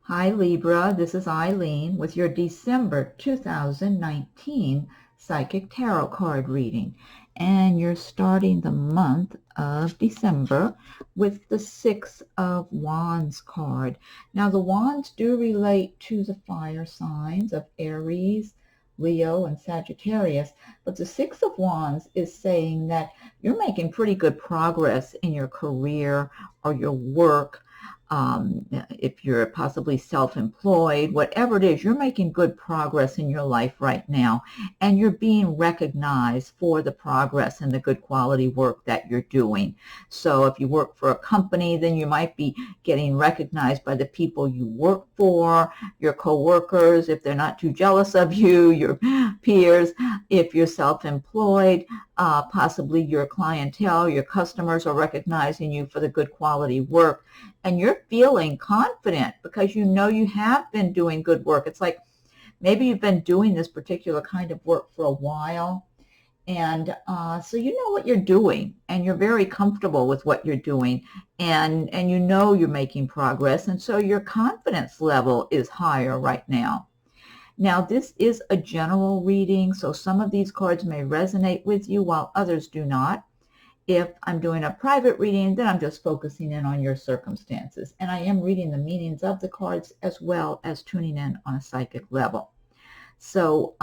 Hi Libra, this is Eileen with your December 2019 Psychic Tarot card reading. And you're starting the month of December with the Six of Wands card. Now the Wands do relate to the fire signs of Aries, Leo, and Sagittarius, but the Six of Wands is saying that you're making pretty good progress in your career or your work. If you're possibly self-employed, whatever it is, you're making good progress in your life right now, and you're being recognized for the progress and the good quality work that you're doing. So if you work for a company, then you might be getting recognized by the people you work for, your coworkers, if they're not too jealous of you, your peers. If you're self-employed, possibly your clientele, your customers are recognizing you for the good quality work. And you're feeling confident because you know you have been doing good work. It's like maybe you've been doing this particular kind of work for a while. And so you know what you're doing, and you're very comfortable with what you're doing, and you know you're making progress. And so your confidence level is higher right now. Now, this is a general reading, so some of these cards may resonate with you while others do not. If I'm doing a private reading, then I'm just focusing in on your circumstances. And I am reading the meanings of the cards as well as tuning in on a psychic level. So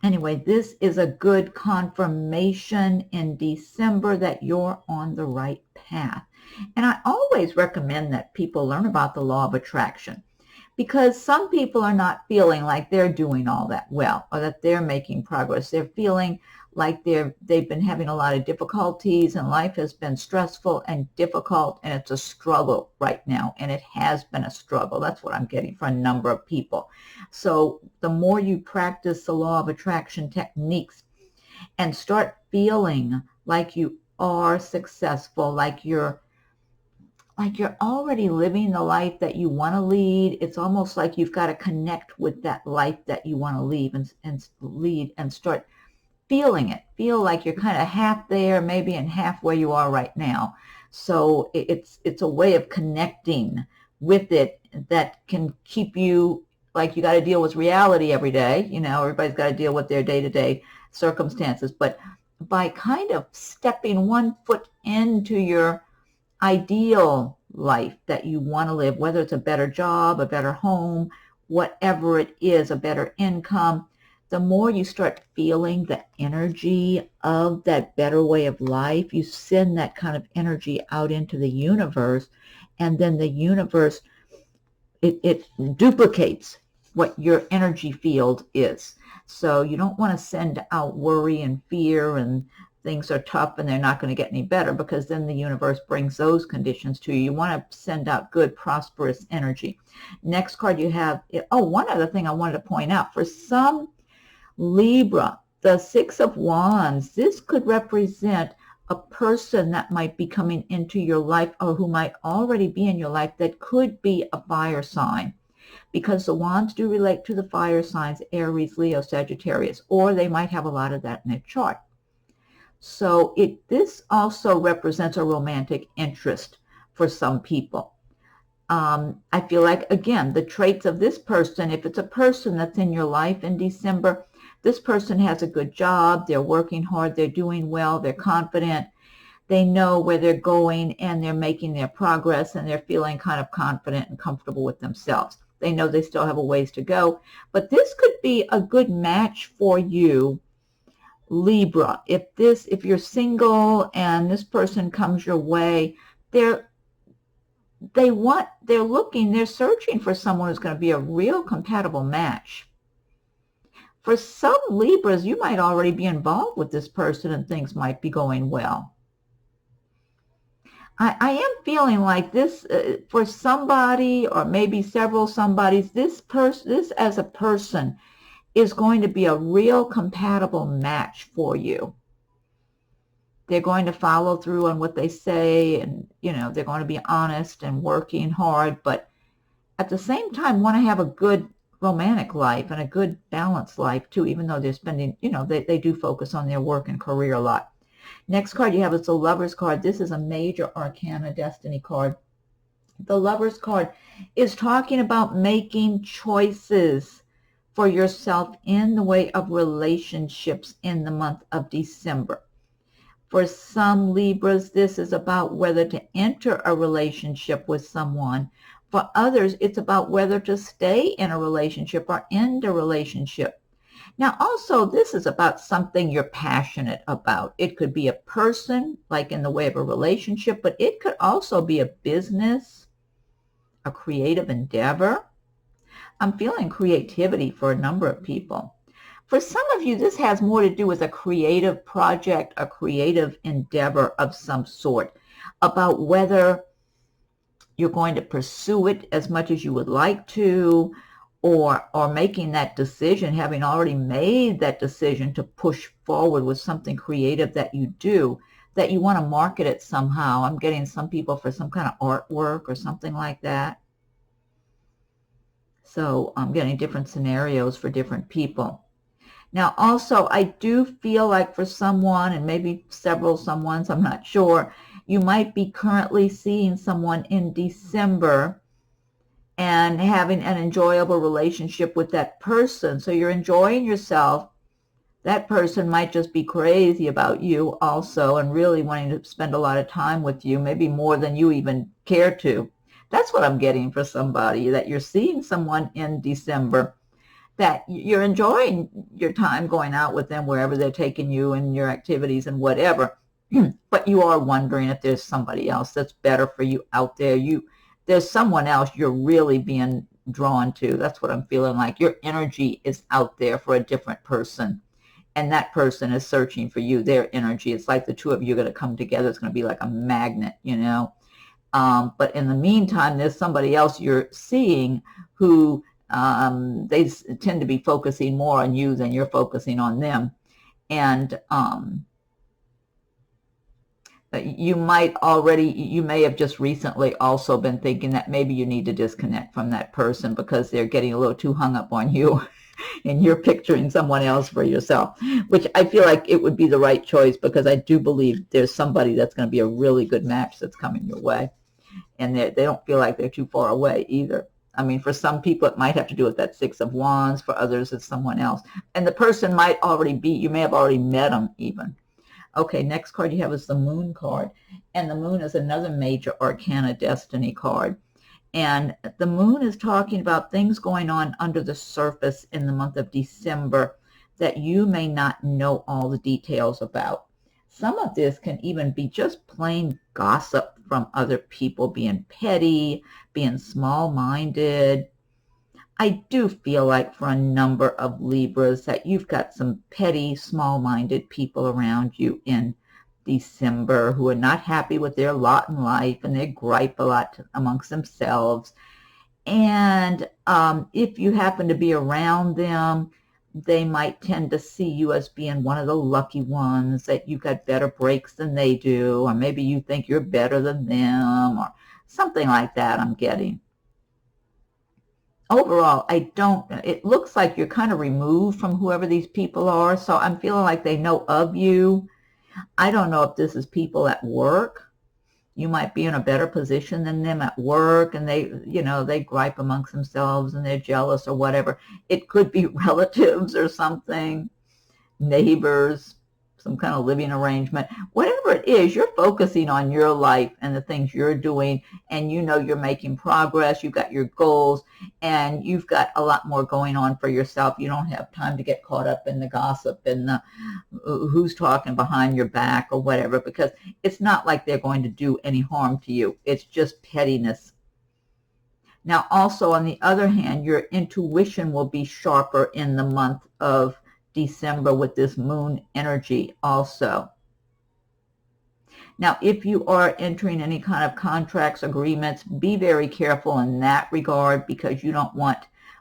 anyway, this is a good confirmation in December that you're on the right path. And I always recommend that people learn about the law of attraction, because some people are not feeling like they're doing all that well or that they're making progress. They're feeling like they've been having a lot of difficulties, and life has been stressful and difficult, and it's a struggle right now, and it has been a struggle. That's what I'm getting from a number of people. So the more you practice the law of attraction techniques and start feeling like you are successful, like you're already living the life that you want to lead, it's almost like you've got to connect with that life that you want to lead and start feeling it. Feel like you're kind of half there, maybe, and half where you are right now. So it's a way of connecting with it that can keep you, like, you got to deal with reality every day. You know, everybody's got to deal with their day-to-day circumstances. But by kind of stepping one foot into your ideal life that you want to live, whether it's a better job, a better home, whatever it is, a better income, the more you start feeling the energy of that better way of life, you send that kind of energy out into the universe, and then the universe, it duplicates what your energy field is. So you don't want to send out worry and fear and things are tough and they're not going to get any better, because then the universe brings those conditions to you. You want to send out good, prosperous energy. Next card you have, one other thing I wanted to point out. For some Libra, the Six of Wands, this could represent a person that might be coming into your life or who might already be in your life that could be a fire sign, because the Wands do relate to the fire signs, Aries, Leo, Sagittarius, or they might have a lot of that in their chart. So this also represents a romantic interest for some people. I feel like, again, the traits of this person, if it's a person that's in your life in December, this person has a good job, they're working hard, they're doing well, they're confident, they know where they're going, and they're making their progress, and they're feeling kind of confident and comfortable with themselves. They know they still have a ways to go, but this could be a good match for you, Libra. If you're single and this person comes your way, they're searching for someone who's going to be a real compatible match. For some Libras, you might already be involved with this person and things might be going well. I am feeling like this for somebody, or maybe several somebodies, this as a person is going to be a real compatible match for you. They're going to follow through on what they say, and they're going to be honest and working hard, but at the same time want to have a good romantic life and a good balanced life too, even though they're spending, they do focus on their work and career a lot. Next card you have is the Lover's card. This is a major arcana destiny card. The Lover's card is talking about making choices for yourself in the way of relationships in the month of December. For some Libras, this is about whether to enter a relationship with someone. For others, it's about whether to stay in a relationship or end a relationship. Now, also, this is about something you're passionate about. It could be a person, like in the way of a relationship, but it could also be a business, a creative endeavor. I'm feeling creativity for a number of people. For some of you, this has more to do with a creative project, a creative endeavor of some sort, about whether you're going to pursue it as much as you would like to, or making that decision, having already made that decision to push forward with something creative that you do, that you want to market it somehow. I'm getting some people for some kind of artwork or something like that. So I'm getting different scenarios for different people. Now, also, I do feel like for someone, and maybe several someones, I'm not sure, you might be currently seeing someone in December and having an enjoyable relationship with that person. So you're enjoying yourself. That person might just be crazy about you also and really wanting to spend a lot of time with you, maybe more than you even care to. That's what I'm getting for somebody, that you're seeing someone in December, that you're enjoying your time going out with them wherever they're taking you and your activities and whatever. But you are wondering if there's somebody else that's better for you out there. There's someone else you're really being drawn to. That's what I'm feeling like. Your energy is out there for a different person, and that person is searching for you, their energy. It's like the two of you are going to come together. It's going to be like a magnet, you know. But in the meantime, there's somebody else you're seeing who they tend to be focusing more on you than you're focusing on them. And you may have just recently also been thinking that maybe you need to disconnect from that person because they're getting a little too hung up on you and you're picturing someone else for yourself, which I feel like it would be the right choice, because I do believe there's somebody that's going to be a really good match that's coming your way. And they don't feel like they're too far away either. I mean, for some people, it might have to do with that Six of Wands. For others, it's someone else. And the person might already be, you may have already met them even. Okay, next card you have is the Moon card. And the Moon is another major arcana destiny card. And the Moon is talking about things going on under the surface in the month of December that you may not know all the details about. Some of this can even be just plain gossip from other people, being petty, being small-minded. I do feel like for a number of Libras that you've got some petty, small-minded people around you in December who are not happy with their lot in life, and they gripe a lot amongst themselves. And if you happen to be around them, they might tend to see you as being one of the lucky ones, that you've got better breaks than they do, or maybe you think you're better than them, or something like that I'm getting. Overall, it looks like you're kind of removed from whoever these people are, so I'm feeling like they know of you. I don't know if this is people at work. You might be in a better position than them at work, and they gripe amongst themselves and they're jealous or whatever. It could be relatives or something, neighbors, some kind of living arrangement. Whatever it is, you're focusing on your life and the things you're doing, and you're making progress. You've got your goals, and you've got a lot more going on for yourself. You don't have time to get caught up in the gossip and the who's talking behind your back or whatever, because it's not like they're going to do any harm to you. It's just pettiness. Now, also, on the other hand, your intuition will be sharper in the month of December with this Moon energy also. Now, if you are entering any kind of contracts, agreements, be very careful in that regard, because you don't want,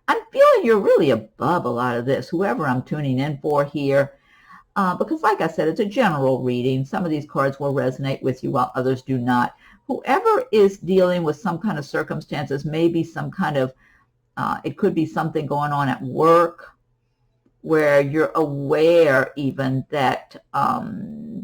I'm feeling you're really above a lot of this, whoever I'm tuning in for here, because like I said, it's a general reading. Some of these cards will resonate with you while others do not. Whoever is dealing with some kind of circumstances, maybe some kind of, it could be something going on at work, where you're aware even that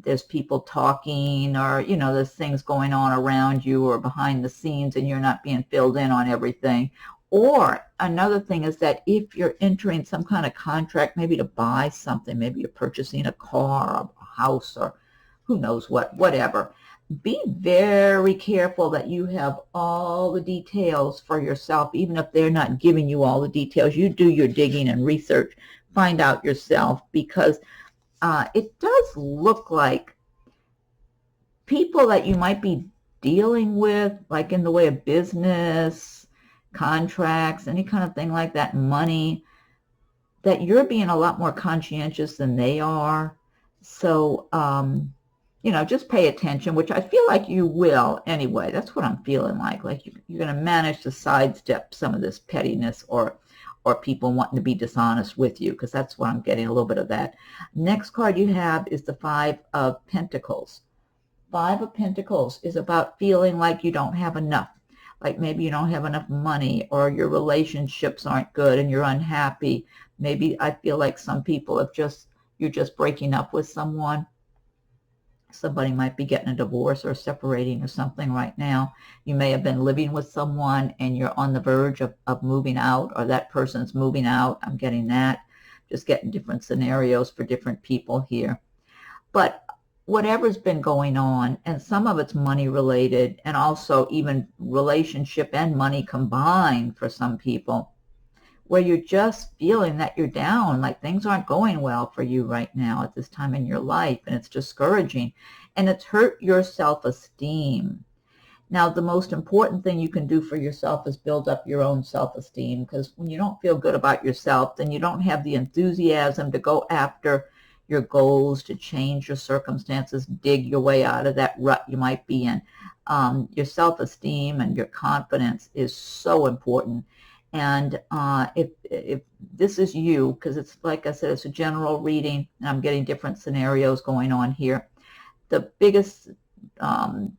there's people talking, or, you know, there's things going on around you or behind the scenes and you're not being filled in on everything. Or another thing is that if you're entering some kind of contract, maybe to buy something, maybe you're purchasing a car, a house, or who knows what, whatever, be very careful that you have all the details for yourself, even if they're not giving you all the details. You do your digging and research, find out yourself, because it does look like people that you might be dealing with, like in the way of business, contracts, any kind of thing like that, money, that you're being a lot more conscientious than they are. So, you know, just pay attention, which I feel like you will anyway. That's what I'm feeling like. Like you're going to manage to sidestep some of this pettiness or people wanting to be dishonest with you, because that's what I'm getting, a little bit of that. Next card you have is the Five of Pentacles. Five of Pentacles is about feeling like you don't have enough. Like maybe you don't have enough money, or your relationships aren't good and you're unhappy. Maybe I feel like some people have you're just breaking up with someone. Somebody might be getting a divorce or separating or something right now. You may have been living with someone and you're on the verge of moving out, or that person's moving out. I'm getting that. Just getting different scenarios for different people here. But whatever's been going on, and some of it's money related, and also even relationship and money combined for some people, where you're just feeling that you're down, like things aren't going well for you right now at this time in your life, and it's discouraging, and it's hurt your self-esteem. Now, the most important thing you can do for yourself is build up your own self-esteem, because when you don't feel good about yourself, then you don't have the enthusiasm to go after your goals, to change your circumstances, dig your way out of that rut you might be in. Your self-esteem and your confidence is so important. And if this is you, because it's, like I said, it's a general reading, and I'm getting different scenarios going on here, the biggest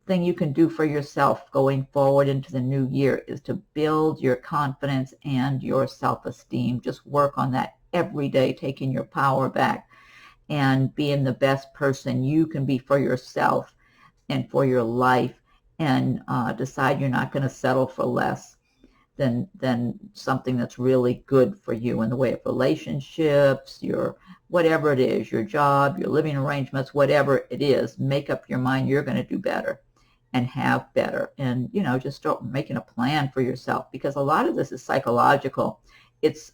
thing you can do for yourself going forward into the new year is to build your confidence and your self-esteem. Just work on that every day, taking your power back and being the best person you can be for yourself and for your life, and decide you're not going to settle for less than something that's really good for you in the way of relationships, your whatever it is, your job, your living arrangements, whatever it is. Make up your mind you're going to do better and have better, and, you know, just start making a plan for yourself, because a lot of this is psychological. It's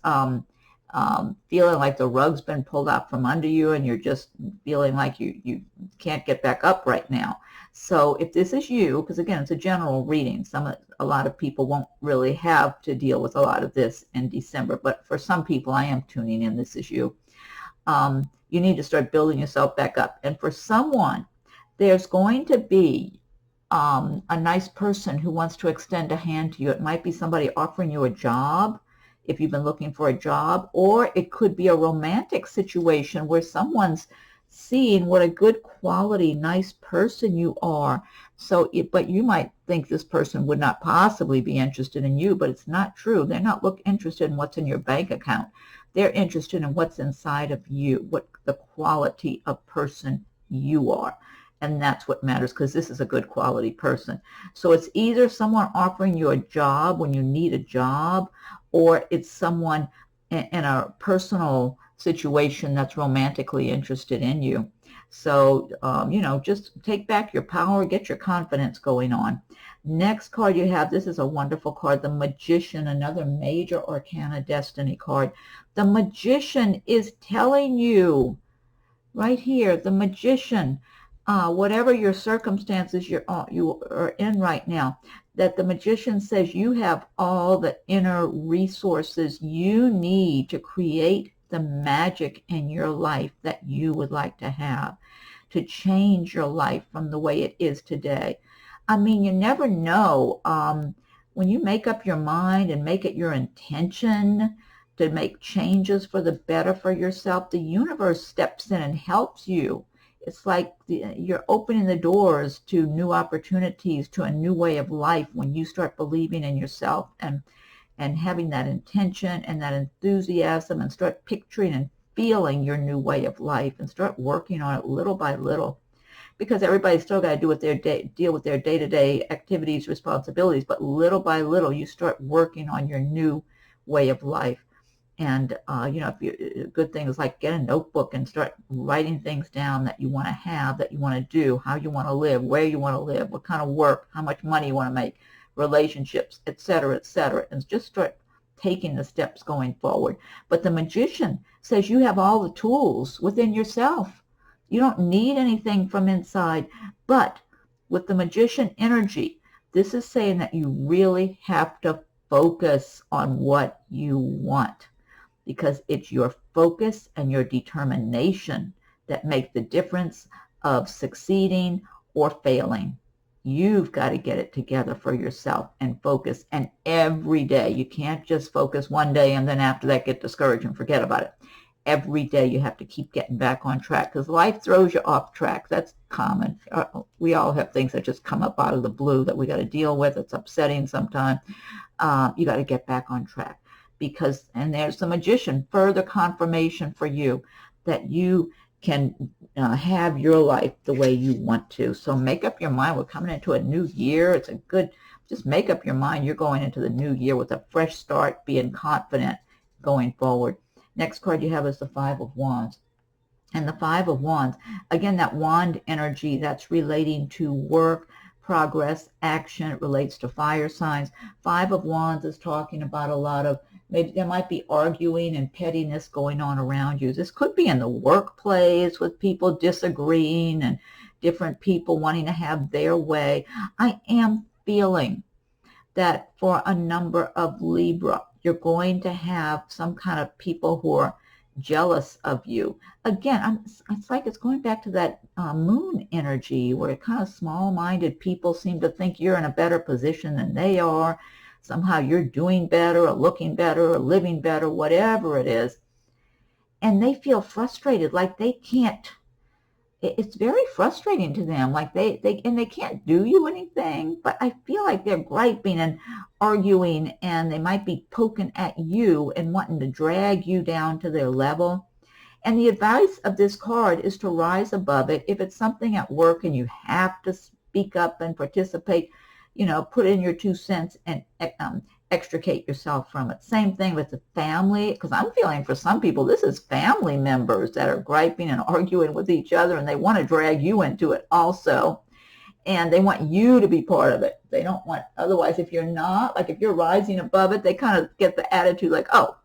feeling like the rug's been pulled out from under you, and you're just feeling like you can't get back up right now. So if this is you, because again, it's a general reading, a lot of people won't really have to deal with a lot of this in December, but for some people, I am tuning in, this is you. You need to start building yourself back up. And for someone, there's going to be a nice person who wants to extend a hand to you. It might be somebody offering you a job, if you've been looking for a job, or it could be a romantic situation where someone's seeing what a good quality, nice person you are. So, but you might think this person would not possibly be interested in you, but it's not true. They're not interested in what's in your bank account. They're interested in what's inside of you, what the quality of person you are. And that's what matters, because this is a good quality person. So it's either someone offering you a job when you need a job, or it's someone in a personal situation that's romantically interested in you. So, you know, just take back your power, get your confidence going on. Next card you have, this is a wonderful card, the Magician, another major arcana destiny card. The Magician is telling you right here, the Magician, whatever your circumstances you are in right now, that the Magician says you have all the inner resources you need to create the magic in your life that you would like to have, to change your life from the way it is today. I mean, you never know. When you make up your mind and make it your intention to make changes for the better for yourself, the universe steps in and helps you. It's like you're opening the doors to new opportunities, to a new way of life when you start believing in yourself and having that intention and that enthusiasm, and start picturing and feeling your new way of life, and start working on it little by little. because everybody's still got to do with their deal with their day-to-day activities, responsibilities, but little by little you start working on your new way of life. And, if you, good things like get a notebook and start writing things down that you want to have, that you want to do, how you want to live, where you want to live, what kind of work, how much money you want to make, relationships, etc., and just start taking the steps going forward. But the Magician says you have all the tools within yourself. You don't need anything from inside. But with the Magician energy, this is saying that you really have to focus on what you want, because it's your focus and your determination that make the difference of succeeding or failing. You've got to get it together for yourself and focus. And every day, you can't just focus one day and then after that get discouraged and forget about it. Every day you have to keep getting back on track, because life throws you off track. That's common. We all have things that just come up out of the blue that we got to deal with. It's upsetting sometimes. You got to get back on track. And there's the Magician, further confirmation for you that you can have your life the way you want to. So make up your mind. We're coming into a new year. Just make up your mind. You're going into the new year with a fresh start, being confident going forward. Next card you have is the Five of Wands. And the Five of Wands, again, that wand energy, that's relating to work, progress, action. It relates to fire signs. Five of Wands is talking about a lot of, maybe there might be arguing and pettiness going on around you. This could be in the workplace with people disagreeing and different people wanting to have their way. I am feeling that for a number of Libra, you're going to have some kind of people who are jealous of you. Again, it's like it's going back to that moon energy where kind of small-minded people seem to think you're in a better position than they are. Somehow you're doing better or looking better or living better, whatever it is. And they feel frustrated, like they can't. It's very frustrating to them, like they can't do you anything. But I feel like they're griping and arguing, and they might be poking at you and wanting to drag you down to their level. And the advice of this card is to rise above it. If it's something at work and you have to speak up and participate, put in your 2 cents and extricate yourself from it. Same thing with the family, because I'm feeling for some people, this is family members that are griping and arguing with each other, and they want to drag you into it also. And they want you to be part of it. They don't want, otherwise, if you're not, like if you're rising above it, they kind of get the attitude like, oh,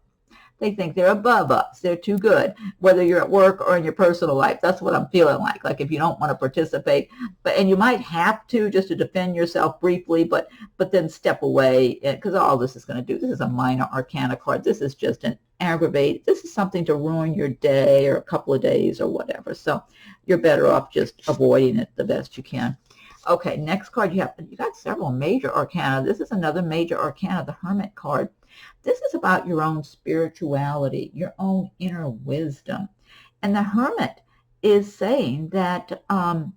they think they're above us. They're too good, whether you're at work or in your personal life. That's what I'm feeling like if you don't want to participate. And you might have to just to defend yourself briefly, but then step away, because all this is going to do, this is a minor arcana card. This is just an aggravate. This is something to ruin your day or a couple of days or whatever. So you're better off just avoiding it the best you can. Okay, next card you got several major arcana. This is another major arcana, the Hermit card. This is about your own spirituality, your own inner wisdom. And the Hermit is saying that for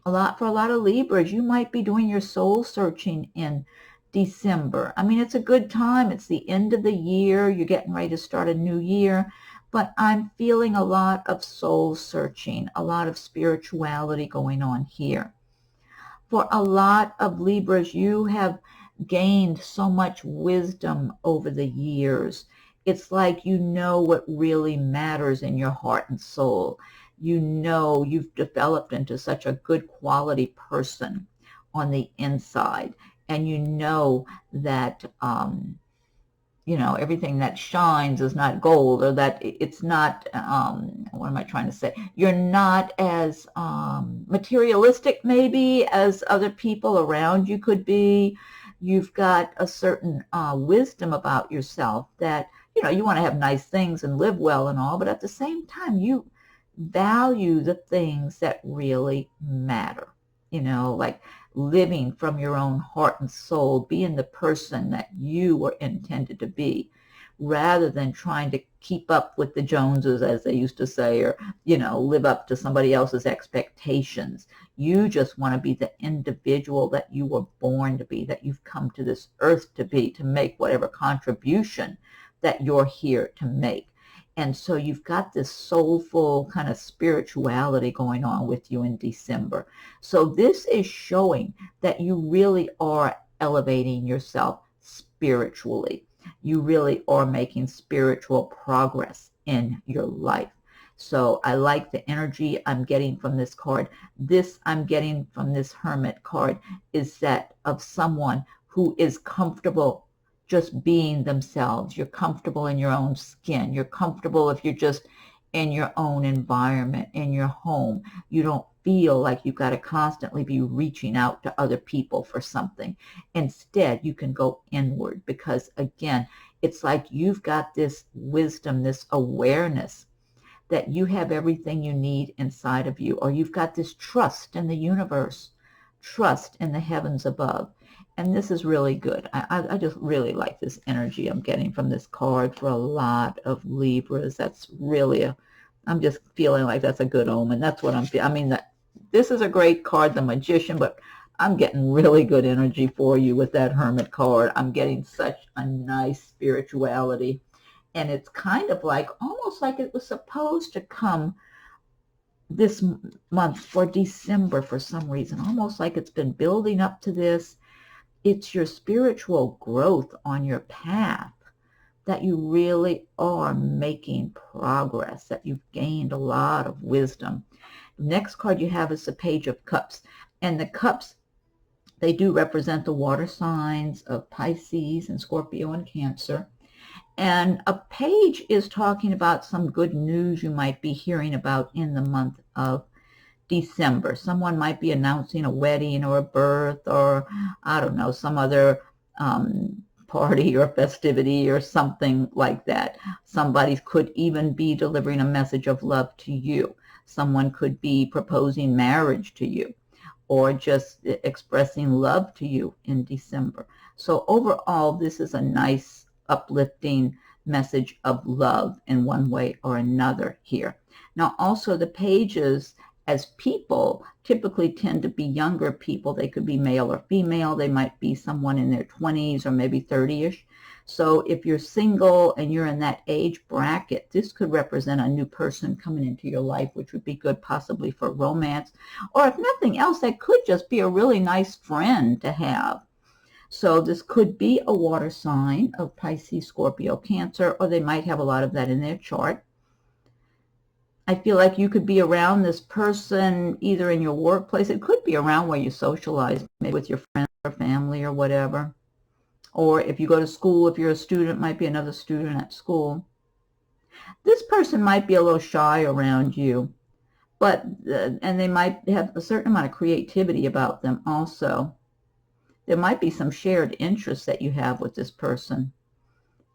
a lot of Libras, you might be doing your soul searching in December. I mean, it's a good time. It's the end of the year. You're getting ready to start a new year. But I'm feeling a lot of soul searching, a lot of spirituality going on here. For a lot of Libras, you have gained so much wisdom over the years. It's like you know what really matters in your heart and soul. You know you've developed into such a good quality person on the inside. And you know that, everything that shines is not gold, or that it's not, what am I trying to say? You're not as materialistic maybe as other people around you could be. You've got a certain wisdom about yourself that, you want to have nice things and live well and all, but at the same time, you value the things that really matter, like living from your own heart and soul, being the person that you were intended to be, rather than trying to keep up with the Joneses, as they used to say, or, live up to somebody else's expectations. You just want to be the individual that you were born to be, that you've come to this earth to be, to make whatever contribution that you're here to make. And so you've got this soulful kind of spirituality going on with you in December. So this is showing that you really are elevating yourself spiritually. You really are making spiritual progress in your life. So I like the energy I'm getting from this card. This I'm getting from this Hermit card is that of someone who is comfortable just being themselves. You're comfortable in your own skin. You're comfortable if you're just in your own environment, in your home. You don't feel like you've got to constantly be reaching out to other people for something. Instead, you can go inward because, again, it's like you've got this wisdom, this awareness that you have everything you need inside of you, or you've got this trust in the universe, trust in the heavens above. And this is really good. I just really like this energy I'm getting from this card for a lot of Libras. That's really I'm just feeling like that's a good omen. That's what I'm feeling. I mean, this is a great card, the Magician, but I'm getting really good energy for you with that Hermit card. I'm getting such a nice spirituality. And it's kind of like, almost like it was supposed to come this month for December for some reason, almost like it's been building up to this. It's your spiritual growth on your path that you really are making progress, that you've gained a lot of wisdom. The next card you have is the Page of Cups. And the cups, they do represent the water signs of Pisces and Scorpio and Cancer. And a page is talking about some good news you might be hearing about in the month of December. Someone might be announcing a wedding or a birth or, I don't know, some other party or festivity or something like that. Somebody could even be delivering a message of love to you. Someone could be proposing marriage to you or just expressing love to you in December. So overall, this is a nice, uplifting message of love in one way or another here. Now, also the pages as people typically tend to be younger people. They could be male or female. They might be someone in their 20s or maybe 30-ish. So if you're single and you're in that age bracket, this could represent a new person coming into your life, which would be good possibly for romance. Or if nothing else, that could just be a really nice friend to have. So this could be a water sign of Pisces, Scorpio, Cancer, or they might have a lot of that in their chart. I feel like you could be around this person either in your workplace. It could be around where you socialize, maybe with your friends or family or whatever. Or if you go to school, if you're a student, it might be another student at school. This person might be a little shy around you, but and they might have a certain amount of creativity about them also. There might be some shared interests that you have with this person.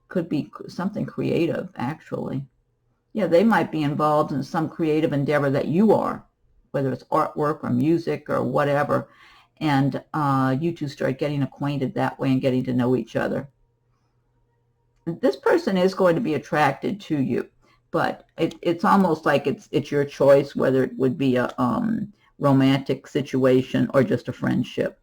Could be something creative, actually. Yeah, they might be involved in some creative endeavor that you are, whether it's artwork or music or whatever, and you two start getting acquainted that way and getting to know each other. This person is going to be attracted to you, but it's almost like it's your choice whether it would be a romantic situation or just a friendship.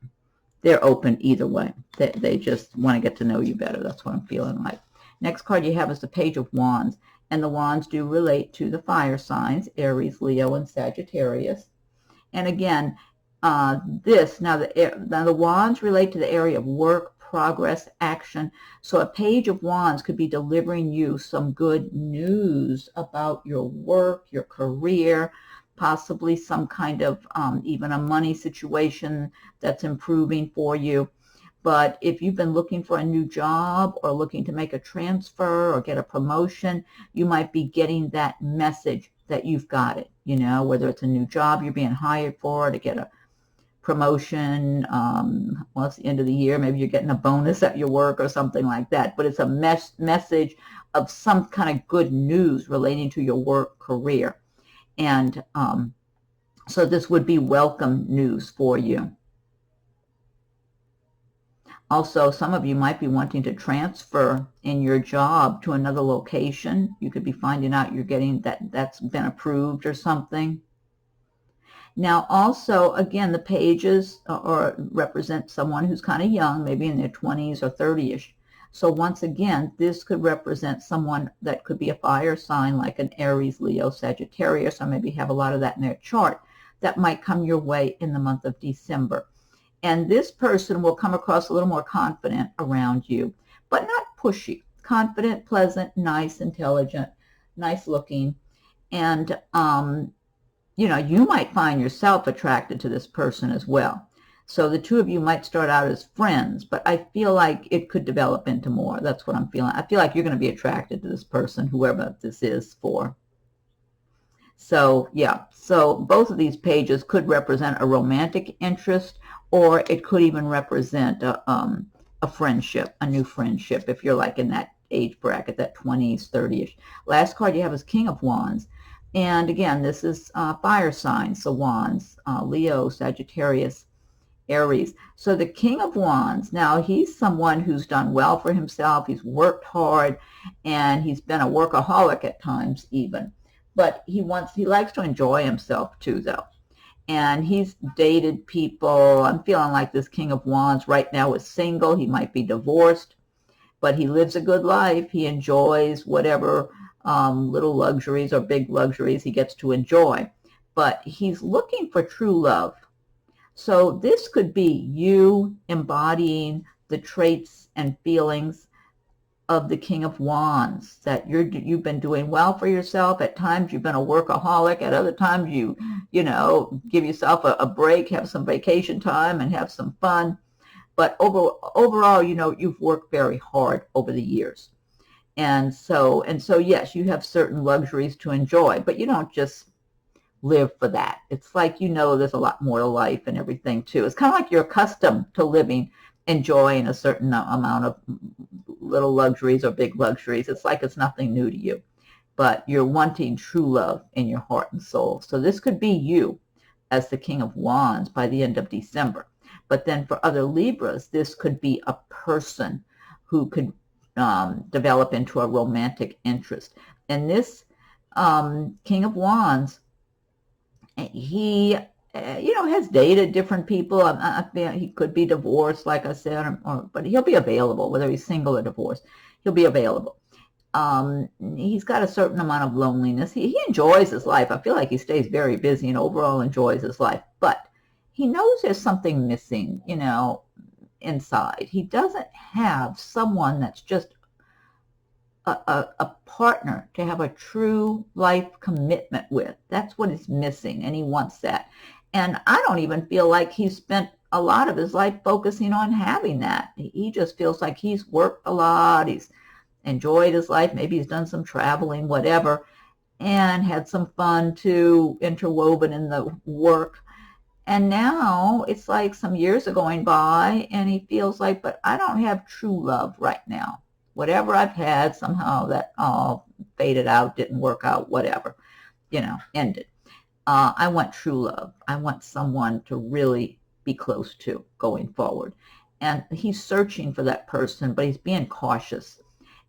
They're open either way. They just want to get to know you better. That's what I'm feeling like. Next card you have is the Page of Wands. And the wands do relate to the fire signs, Aries, Leo, and Sagittarius. And again, now the wands relate to the area of work, progress, action. So a Page of Wands could be delivering you some good news about your work, your career, possibly some kind of even a money situation that's improving for you. But if you've been looking for a new job or looking to make a transfer or get a promotion, you might be getting that message that you've got it, you know, whether it's a new job you're being hired for to get a promotion. Well, it's the end of the year. Maybe you're getting a bonus at your work or something like that. But it's a message of some kind of good news relating to your work career. And so this would be welcome news for you. Also, some of you might be wanting to transfer in your job to another location. You could be finding out you're getting that's been approved or something. Now, also, again, the pages represent someone who's kind of young, maybe in their 20s or 30-ish. So once again, this could represent someone that could be a fire sign like an Aries, Leo, Sagittarius, or maybe have a lot of that in their chart that might come your way in the month of December. And this person will come across a little more confident around you, but not pushy. Confident, pleasant, nice, intelligent, nice looking. And, you know, you might find yourself attracted to this person as well. So the two of you might start out as friends, but I feel like it could develop into more. That's what I'm feeling. I feel like you're going to be attracted to this person, whoever this is for. So, yeah. So both of these pages could represent a romantic interest, or it could even represent a friendship, a new friendship, if you're like in that age bracket, that 20s, 30ish. Last card you have is King of Wands. And again, this is fire signs, so Wands, Leo, Sagittarius, Aries. So the King of Wands, now he's someone who's done well for himself. He's worked hard, and he's been a workaholic at times even. But he likes to enjoy himself too, though. And he's dated people. I'm feeling like this King of Wands right now is single. He might be divorced, but he lives a good life. He enjoys whatever little luxuries or big luxuries he gets to enjoy. But he's looking for true love. So this could be you embodying the traits and feelings of the King of Wands, that you've been doing well for yourself. At times you've been a workaholic. At other times you know, give yourself a break, have some vacation time and have some fun. But overall, you know, you've worked very hard over the years. And so yes, you have certain luxuries to enjoy, but you don't just live for that. It's like, you know, there's a lot more to life and everything too. It's kind of like you're accustomed to living, enjoying a certain amount of little luxuries or big luxuries. It's like it's nothing new to you, but you're wanting true love in your heart and soul. So this could be you as the King of Wands by the end of December. But then for other Libras, this could be a person who could develop into a romantic interest. And this King of Wands, he, you know, has dated different people. He could be divorced, like I said, but he'll be available, whether he's single or divorced. He'll be available. He's got a certain amount of loneliness. He enjoys his life. I feel like he stays very busy and overall enjoys his life. But he knows there's something missing, you know, inside. He doesn't have someone that's just a partner to have a true life commitment with. That's what is missing, and he wants that. And I don't even feel like he's spent a lot of his life focusing on having that. He just feels like he's worked a lot, he's enjoyed his life, maybe he's done some traveling, whatever, and had some fun too, interwoven in the work. And now it's like some years are going by, and he feels like, but I don't have true love right now. Whatever I've had, somehow that all faded out, didn't work out, whatever, you know, ended. I want true love. I want someone to really be close to going forward. And he's searching for that person, but he's being cautious.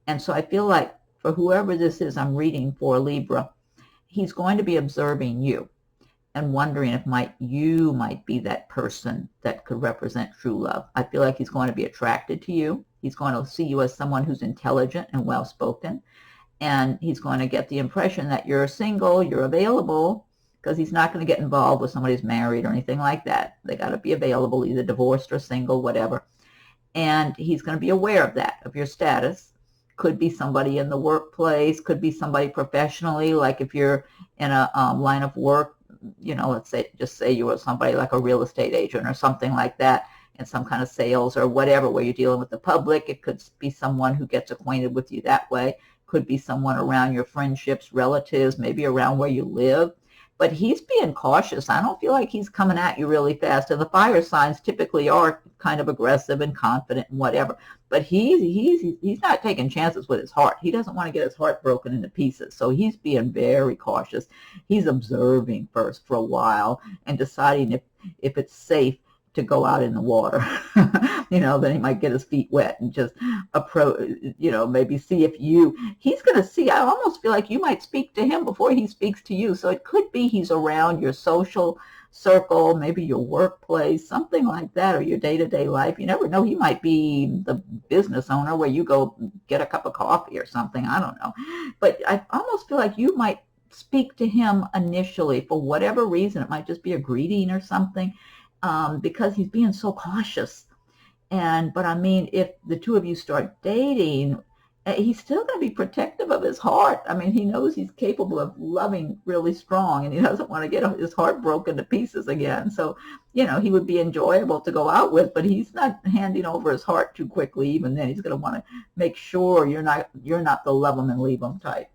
And so I feel like for whoever this is I'm reading for, Libra, he's going to be observing you and wondering if you might be that person that could represent true love. I feel like he's going to be attracted to you. He's going to see you as someone who's intelligent and well-spoken. And he's going to get the impression that you're single, you're available, because he's not going to get involved with somebody who's married or anything like that. They got to be available, either divorced or single, whatever. And he's going to be aware of that, of your status. Could be somebody in the workplace, could be somebody professionally, like if you're in a line of work, you know, let's say, just say you were somebody like a real estate agent or something like that, in some kind of sales or whatever, where you're dealing with the public. It could be someone who gets acquainted with you that way. Could be someone around your friendships, relatives, maybe around where you live. But he's being cautious. I don't feel like he's coming at you really fast. And the fire signs typically are kind of aggressive and confident and whatever. But he's not taking chances with his heart. He doesn't want to get his heart broken into pieces. So he's being very cautious. He's observing first for a while and deciding if it's safe to go out in the water. You know, then he might get his feet wet and just approach, you know, maybe see if he's going to see. I almost feel like you might speak to him before he speaks to you. So it could be he's around your social circle, maybe your workplace, something like that, or your day-to-day life. You never know. He might be the business owner where you go get a cup of coffee or something. I don't know. But I almost feel like you might speak to him initially for whatever reason. It might just be a greeting or something, because he's being so cautious. But I mean, if the two of you start dating, he's still going to be protective of his heart. I mean, he knows he's capable of loving really strong, and he doesn't want to get his heart broken to pieces again. So, he would be enjoyable to go out with, but he's not handing over his heart too quickly. Even then, he's going to want to make sure you're not the love him and leave him type.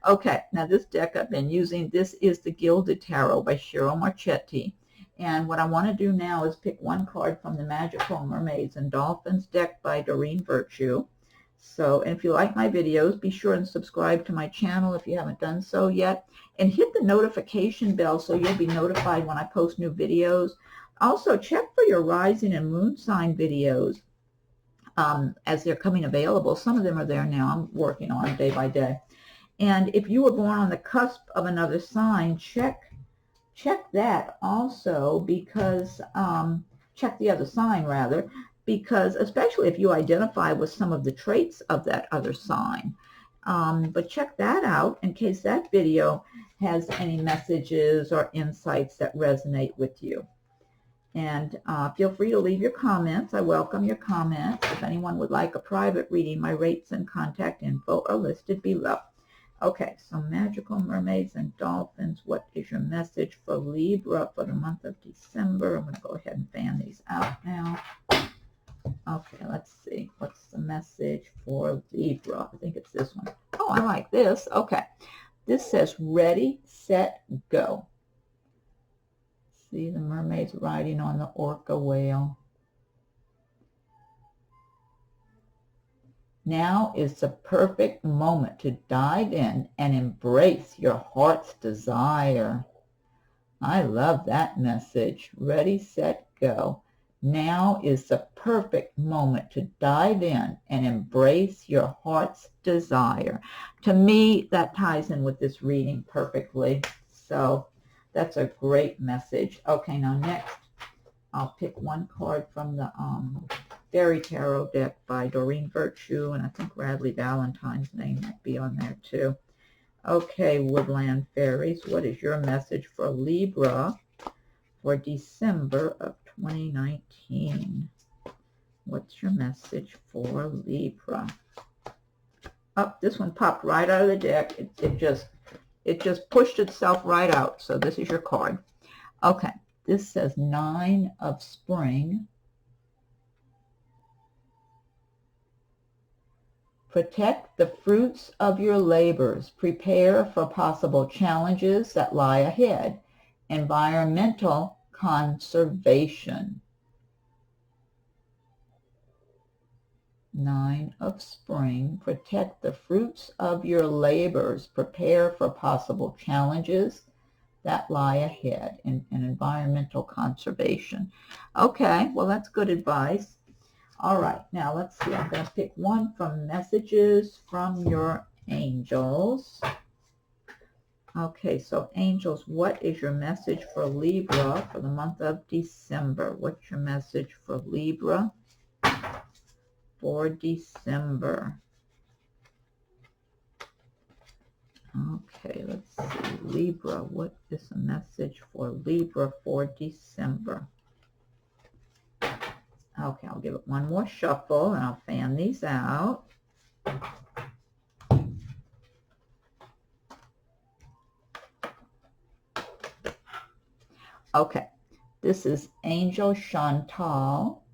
Okay, now this deck I've been using, this is the Gilded Tarot by Ciro Marchetti. And what I want to do now is pick one card from the Magical Mermaids and Dolphins deck by Doreen Virtue. So, and if you like my videos, be sure and subscribe to my channel if you haven't done so yet. And hit the notification bell so you'll be notified when I post new videos. Also, check for your rising and moon sign videos as they're coming available. Some of them are there now. I'm working on them day by day. And if you were born on the cusp of another sign, check that also, because check the other sign rather, because especially if you identify with some of the traits of that other sign. But check that out in case that video has any messages or insights that resonate with you. And feel free to leave your comments. I welcome your comments. If anyone would like a private reading, my rates and contact info are listed below. Okay, so Magical Mermaids and Dolphins, what is your message for Libra for the month of December? I'm going to go ahead and fan these out now. Okay, let's see. What's the message for Libra? I think it's this one. Oh, I like this. Okay. This says ready, set, go. See the mermaids riding on the orca whale. Now is the perfect moment to dive in and embrace your heart's desire. I love that message. Ready, set, go. Now is the perfect moment to dive in and embrace your heart's desire. To me, that ties in with this reading perfectly. So that's a great message. Okay, now next, I'll pick one card from the Fairy Tarot deck by Doreen Virtue, and I think Radleigh Valentine's name might be on there too. Okay, Woodland Fairies, what is your message for Libra for December of 2019? What's your message for Libra? Oh, this one popped right out of the deck. It just pushed itself right out. So this is your card. Okay, this says 9 of Spring. Protect the fruits of your labors. Prepare for possible challenges that lie ahead. Environmental conservation. 9 of Spring. Protect the fruits of your labors. Prepare for possible challenges that lie ahead. And environmental conservation. Okay, well, that's good advice. All right, now let's see. I'm going to pick one from Messages from Your Angels. Okay, so angels, what is your message for Libra for the month of December? What's your message for Libra for December? Okay, let's see. Libra, what is the message for Libra for December? Okay, I'll give it one more shuffle and I'll fan these out. Okay, this is Angel Chantal.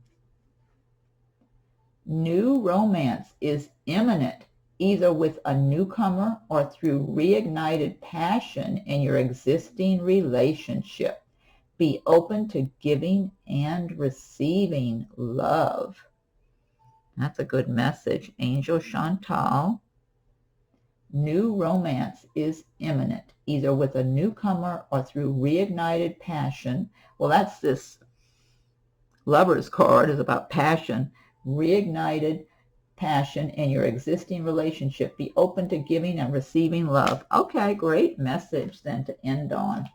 New romance is imminent, either with a newcomer or through reignited passion in your existing relationship. Be open to giving and receiving love. That's a good message. Angel Chantal. New romance is imminent, either with a newcomer or through reignited passion. Well, that's this Lover's card is about passion. Reignited passion in your existing relationship. Be open to giving and receiving love. Okay, great message then to end on.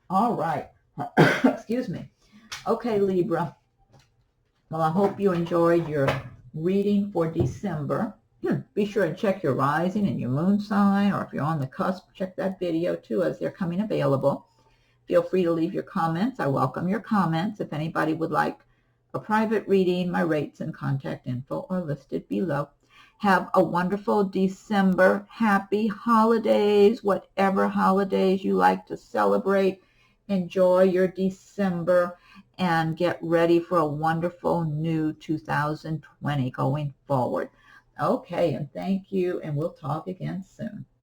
All right. Excuse me. Okay, Libra. Well, I hope you enjoyed your reading for December. Be sure to check your rising and your moon sign, or if you're on the cusp, check that video too as they're coming available. Feel free to leave your comments. I welcome your comments. If anybody would like a private reading, my rates and contact info are listed below. Have a wonderful December. Happy holidays, whatever holidays you like to celebrate. Enjoy your December and get ready for a wonderful new 2020 going forward. Okay, and thank you, and we'll talk again soon.